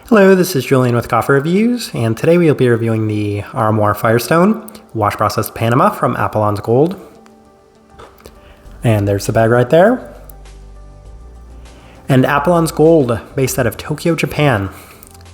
Hello, this is Julian with Coffee Reviews, and today we'll be reviewing the Auromar Firestone wash processed Panama from Apollon's Gold. And there's the bag right there. And Apollon's Gold, based out of Tokyo, Japan.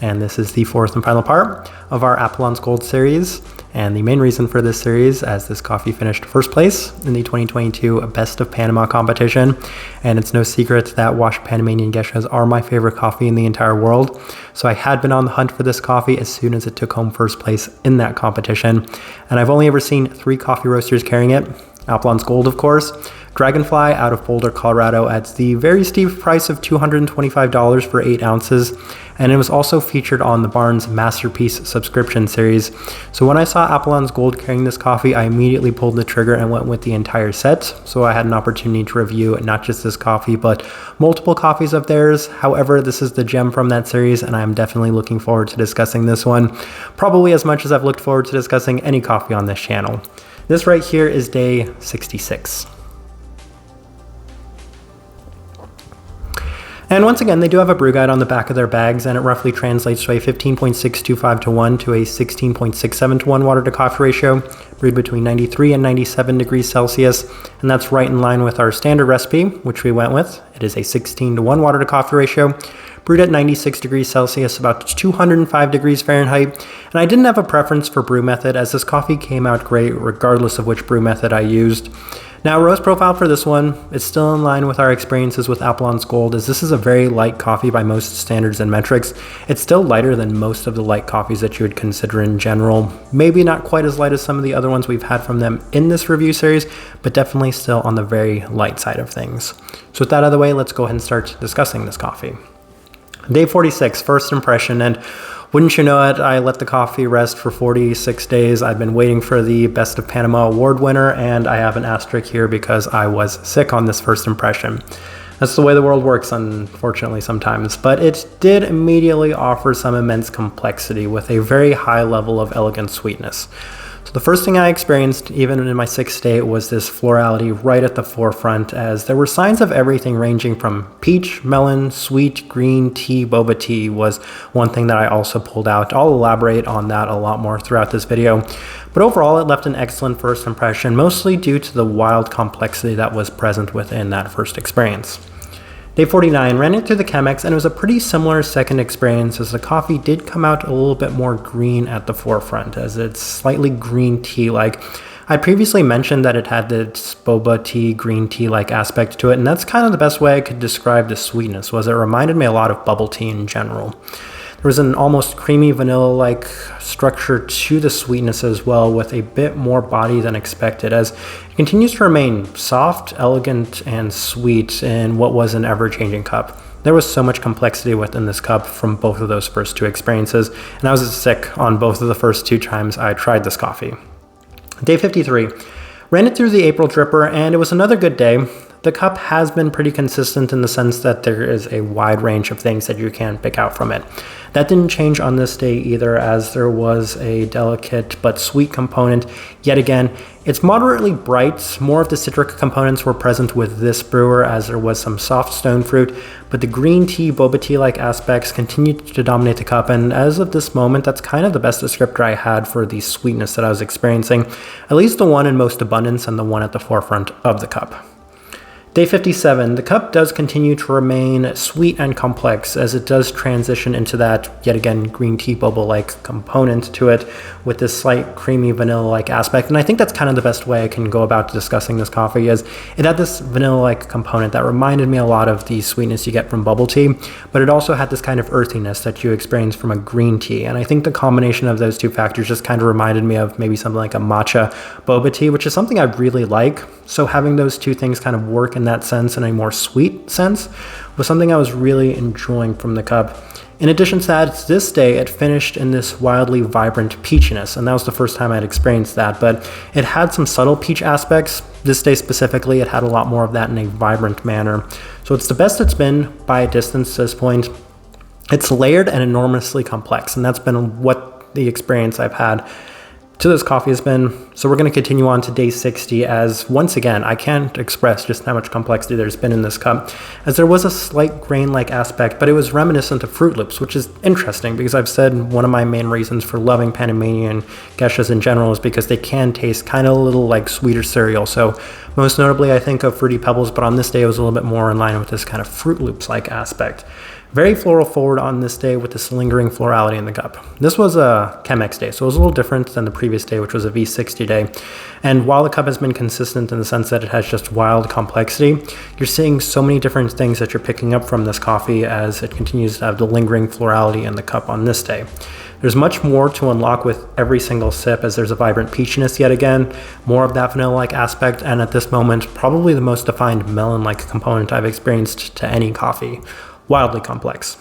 And this is the fourth and final part of our Apollon's Gold series. And the main reason for this series, as this coffee finished first place in the 2022 Best of Panama competition. And it's no secret that washed Panamanian geishas are my favorite coffee in the entire world. So I had been on the hunt for this coffee as soon as it took home first place in that competition. And I've only ever seen 3 coffee roasters carrying it. Apollon's Gold, of course. Dragonfly out of Boulder, Colorado at the very steep price of $225 for 8 ounces. And it was also featured on the Barnes Masterpiece subscription series. So when I saw Apollon's Gold carrying this coffee, I immediately pulled the trigger and went with the entire set. So I had an opportunity to review not just this coffee, but multiple coffees of theirs. However, this is the gem from that series, and I'm definitely looking forward to discussing this one, probably as much as I've looked forward to discussing any coffee on this channel. This right here is day 66. And once again, they do have a brew guide on the back of their bags, and it roughly translates to a 15.625 to 1 to a 16.67 to 1 water to coffee ratio, brewed between 93 and 97 degrees Celsius. And that's right in line with our standard recipe, which we went with. It is a 16 to 1 water to coffee ratio, brewed at 96 degrees Celsius, about 205 degrees Fahrenheit. And I didn't have a preference for brew method, as this coffee came out great regardless of which brew method I used. Now, roast profile for this one is still in line with our experiences with Apollon's Gold, as this is a very light coffee by most standards and metrics. It's still lighter than most of the light coffees that you would consider in general. Maybe not quite as light as some of the other ones we've had from them in this review series, but definitely still on the very light side of things. So with that out of the way, let's go ahead and start discussing this coffee. Day 46, first impression, and wouldn't you know it, I let the coffee rest for 46 days. I've been waiting for the Best of Panama award winner, and I have an asterisk here because I was sick on this first impression. That's the way the world works, unfortunately, sometimes. But it did immediately offer some immense complexity with a very high level of elegant sweetness. So the first thing I experienced, even in my sick state, was this florality right at the forefront, as there were signs of everything ranging from peach, melon, sweet, green tea, boba tea was one thing that I also pulled out. I'll elaborate on that a lot more throughout this video. But overall, it left an excellent first impression, mostly due to the wild complexity that was present within that first experience. Day 49, ran it through the Chemex, and it was a pretty similar second experience, as the coffee did come out a little bit more green at the forefront, as it's slightly green tea-like. I previously mentioned that it had this boba tea, green tea-like aspect to it, and that's kind of the best way I could describe the sweetness, was it reminded me a lot of bubble tea in general. There was an almost creamy vanilla-like structure to the sweetness as well, with a bit more body than expected, as it continues to remain soft, elegant, and sweet in what was an ever-changing cup. There was so much complexity within this cup from both of those first 2 experiences, and I was sick on both of the first 2 times I tried this coffee. Day 53. Ran it through the April dripper, and it was another good day. The cup has been pretty consistent in the sense that there is a wide range of things that you can pick out from it. That didn't change on this day either, as there was a delicate but sweet component. Yet again, it's moderately bright. More of the citric components were present with this brewer, as there was some soft stone fruit, but the green tea, boba tea-like aspects continued to dominate the cup, and as of this moment, that's kind of the best descriptor I had for the sweetness that I was experiencing, at least the one in most abundance and the one at the forefront of the cup. Day 57, the cup does continue to remain sweet and complex, as it does transition into that, yet again, green tea boba-like component to it, with this slight creamy vanilla-like aspect. And I think that's kind of the best way I can go about discussing this coffee, is it had this vanilla-like component that reminded me a lot of the sweetness you get from bubble tea, but it also had this kind of earthiness that you experience from a green tea. And I think the combination of those 2 factors just kind of reminded me of maybe something like a matcha boba tea, which is something I really like. So having those 2 things kind of work in that sense, in a more sweet sense, was something I was really enjoying from the cup. In addition to that, this day it finished in this wildly vibrant peachiness, and that was the first time I'd experienced that, but it had some subtle peach aspects. This day specifically, it had a lot more of that in a vibrant manner. So it's the best it's been by a distance to this point. It's layered and enormously complex, and that's been what the experience I've had to this coffee has been. So we're going to continue on to day 60, as once again, I can't express just how much complexity there's been in this cup, as there was a slight grain-like aspect, but it was reminiscent of Fruit Loops, which is interesting because I've said one of my main reasons for loving Panamanian geishas in general is because they can taste kind of a little like sweeter cereal. So most notably, I think of Fruity Pebbles, but on this day, it was a little bit more in line with this kind of Fruit Loops-like aspect. Very floral forward on this day with this lingering florality in the cup. This was a Chemex day, so it was a little different than the previous day, which was a V60 day. And while the cup has been consistent in the sense that it has just wild complexity, you're seeing so many different things that you're picking up from this coffee as it continues to have the lingering florality in the cup on this day. There's much more to unlock with every single sip, as there's a vibrant peachiness yet again, more of that vanilla-like aspect, and at this moment, probably the most defined melon-like component I've experienced to any coffee. Wildly complex.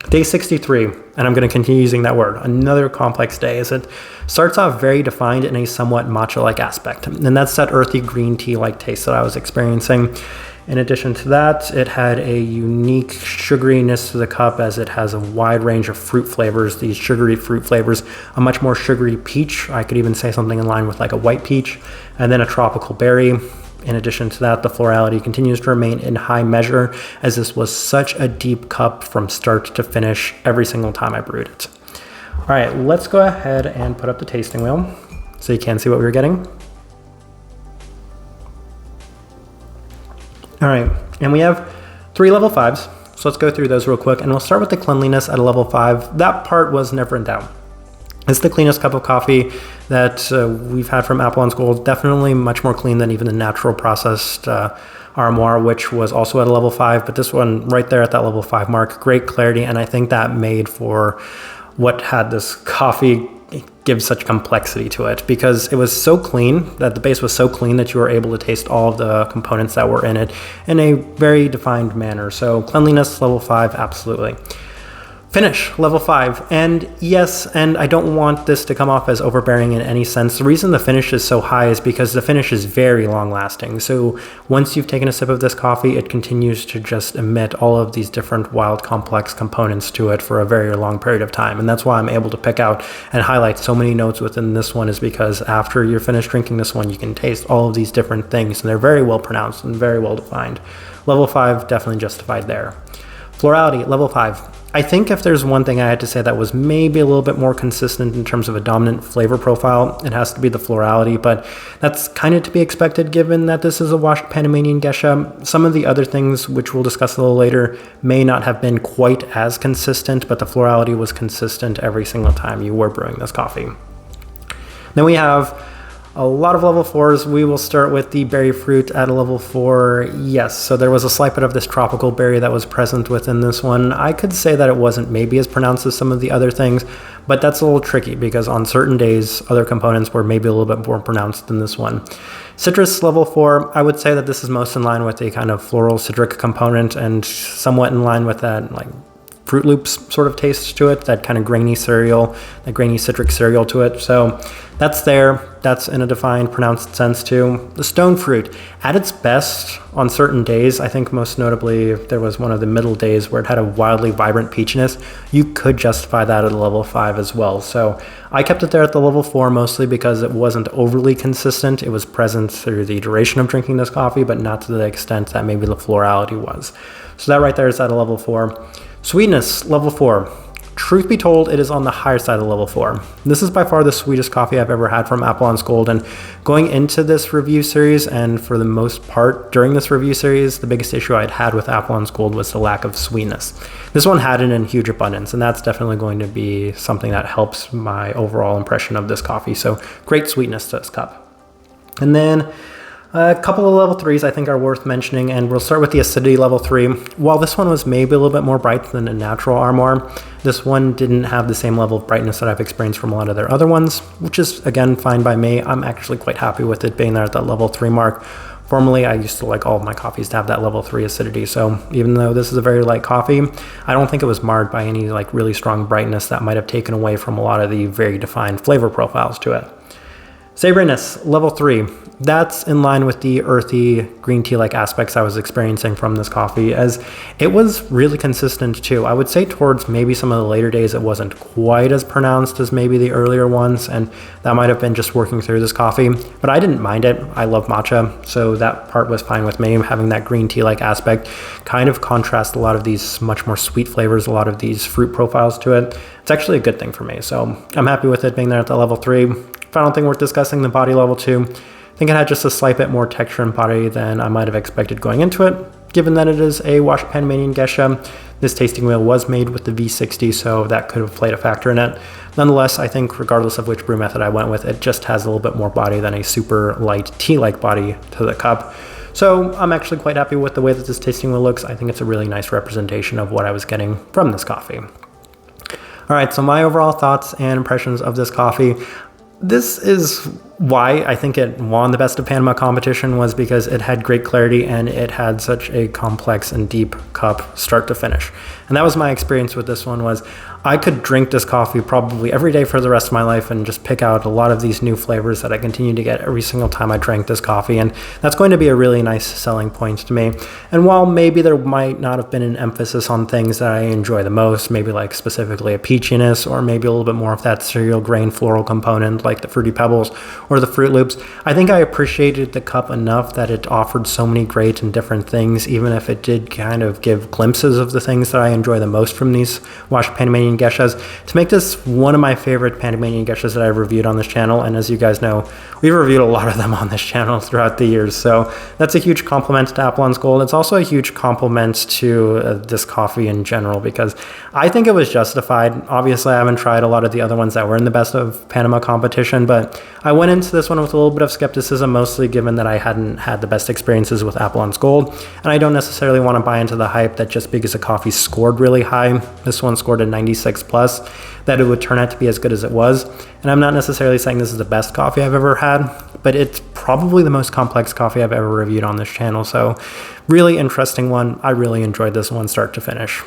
Day 63, and I'm going to continue using that word, another complex day, as it starts off very defined in a somewhat matcha-like aspect, and that's that earthy green tea-like taste that I was experiencing. In addition to that, it had a unique sugariness to the cup, as it has a wide range of fruit flavors, these sugary fruit flavors, a much more sugary peach, I could even say something in line with like a white peach, and then a tropical berry. In addition to that, the florality continues to remain in high measure, as this was such a deep cup from start to finish every single time I brewed it. All right, let's go ahead and put up the tasting wheel so you can see what we were getting. All right, and we have 3 level 5s, so let's go through those real quick, and we'll start with the cleanliness at a level 5. That part was never in doubt. It's the cleanest cup of coffee that we've had from Apollon Gold. Definitely much more clean than even the natural processed Auromar, which was also at a level 5. But this one right there at that level 5 mark, great clarity. And I think that made for what had this coffee give such complexity to it, because it was so clean, that the base was so clean that you were able to taste all of the components that were in it in a very defined manner. So cleanliness, level 5, absolutely. Finish, level 5, and yes, and I don't want this to come off as overbearing in any sense. The reason the finish is so high is because the finish is very long lasting. So once you've taken a sip of this coffee, it continues to just emit all of these different wild complex components to it for a very long period of time. And that's why I'm able to pick out and highlight so many notes within this one, is because after you're finished drinking this one, you can taste all of these different things, and they're very well pronounced and very well defined. Level 5, definitely justified there. Florality, level 5. I think if there's one thing I had to say that was maybe a little bit more consistent in terms of a dominant flavor profile, it has to be the florality, but that's kind of to be expected given that this is a washed Panamanian geisha. Some of the other things, which we'll discuss a little later, may not have been quite as consistent, but the florality was consistent every single time you were brewing this coffee. Then we have a lot of level 4s. We will start with the berry fruit at a level 4. Yes, so there was a slight bit of this tropical berry that was present within this one. I could say that it wasn't maybe as pronounced as some of the other things, but that's a little tricky because on certain days, other components were maybe a little bit more pronounced than this one. Citrus, level 4, I would say that this is most in line with a kind of floral citric component and somewhat in line with that like Fruit Loops sort of taste to it, that kind of grainy cereal, that grainy citric cereal to it. So that's there. That's in a defined, pronounced sense too. The stone fruit, at its best on certain days, I think most notably if there was one of the middle days where it had a wildly vibrant peachiness, you could justify that at a level 5 as well. So I kept it there at the level 4 mostly because it wasn't overly consistent. It was present through the duration of drinking this coffee, but not to the extent that maybe the florality was. So that right there is at a level 4. Sweetness, level 4. Truth be told, it is on the higher side of level 4. This is by far the sweetest coffee I've ever had from Apollon Gold, and going into this review series, and for the most part during this review series, the biggest issue I'd had with Apollon Gold was the lack of sweetness. This one had it in huge abundance, and that's definitely going to be something that helps my overall impression of this coffee. So great sweetness to this cup. And then a couple of level 3s I think are worth mentioning, and we'll start with the acidity level 3. While this one was maybe a little bit more bright than a natural Auromar, this one didn't have the same level of brightness that I've experienced from a lot of their other ones, which is, again, fine by me. I'm actually quite happy with it being there at that level 3 mark. Formerly, I used to like all of my coffees to have that level 3 acidity, so even though this is a very light coffee, I don't think it was marred by any like really strong brightness that might have taken away from a lot of the very defined flavor profiles to it. Savoriness, level 3. That's in line with the earthy green tea-like aspects I was experiencing from this coffee, as it was really consistent too. I would say towards maybe some of the later days it wasn't quite as pronounced as maybe the earlier ones, and that might have been just working through this coffee, but I didn't mind it. I love matcha, so that part was fine with me. Having that green tea-like aspect kind of contrasts a lot of these much more sweet flavors, a lot of these fruit profiles to it. It's actually a good thing for me, so I'm happy with it being there at the level 3. Final thing worth discussing, the body level 2. I think it had just a slight bit more texture and body than I might have expected going into it. Given that it is a washed Panamanian geisha, this tasting wheel was made with the V60, so that could have played a factor in it. Nonetheless, I think regardless of which brew method I went with, it just has a little bit more body than a super light tea-like body to the cup. So I'm actually quite happy with the way that this tasting wheel looks. I think it's a really nice representation of what I was getting from this coffee. All right, so my overall thoughts and impressions of this coffee. This is why I think it won the Best of Panama competition, was because it had great clarity and it had such a complex and deep cup start to finish. And that was my experience with this one. Was I could drink this coffee probably every day for the rest of my life and just pick out a lot of these new flavors that I continue to get every single time I drank this coffee. And that's going to be a really nice selling point to me. And while maybe there might not have been an emphasis on things that I enjoy the most, maybe like specifically a peachiness or maybe a little bit more of that cereal grain floral component like the Fruity Pebbles or the Fruit Loops, I think I appreciated the cup enough that it offered so many great and different things, even if it did kind of give glimpses of the things that I enjoy the most from these washed Panamanian geishas, to make this one of my favorite Panamanian geishas that I've reviewed on this channel. And as you guys know, we've reviewed a lot of them on this channel throughout the years, so that's a huge compliment to Apollon's Gold. It's also a huge compliment to this coffee in general, because I think it was justified. Obviously, I haven't tried a lot of the other ones that were in the Best of Panama competition, but I went into this one with a little bit of skepticism, mostly given that I hadn't had the best experiences with Apollon's Gold, and I don't necessarily want to buy into the hype that just because a coffee scored really high, this one scored a 96 plus, that it would turn out to be as good as it was. And I'm not necessarily saying this is the best coffee I've ever had, but it's probably the most complex coffee I've ever reviewed on this channel. So really interesting one. I really enjoyed this one start to finish.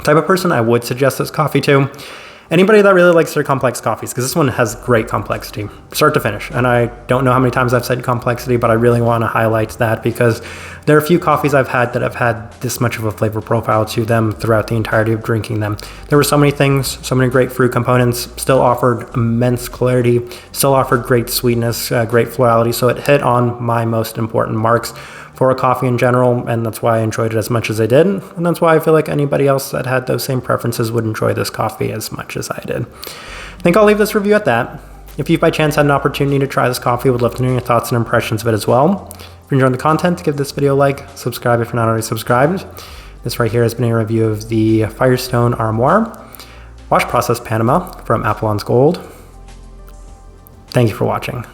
Type of person I would suggest this coffee to: anybody that really likes their complex coffees, because this one has great complexity, start to finish. And I don't know how many times I've said complexity, but I really want to highlight that, because there are a few coffees I've had that have had this much of a flavor profile to them throughout the entirety of drinking them. There were so many things, so many great fruit components, still offered immense clarity, still offered great sweetness, great florality. So it hit on my most important marks for a coffee in general, and that's why I enjoyed it as much as I did, and that's why I feel like anybody else that had those same preferences would enjoy this coffee as much as I did. I think I'll leave this review at that. If you by chance had an opportunity to try this coffee, I would love to know your thoughts and impressions of it as well. If you're enjoying the content, give this video a like, subscribe if you're not already subscribed. This right here has been a review of the Firestone Auromar Wash Process Panama from Apollon's Gold. Thank you for watching.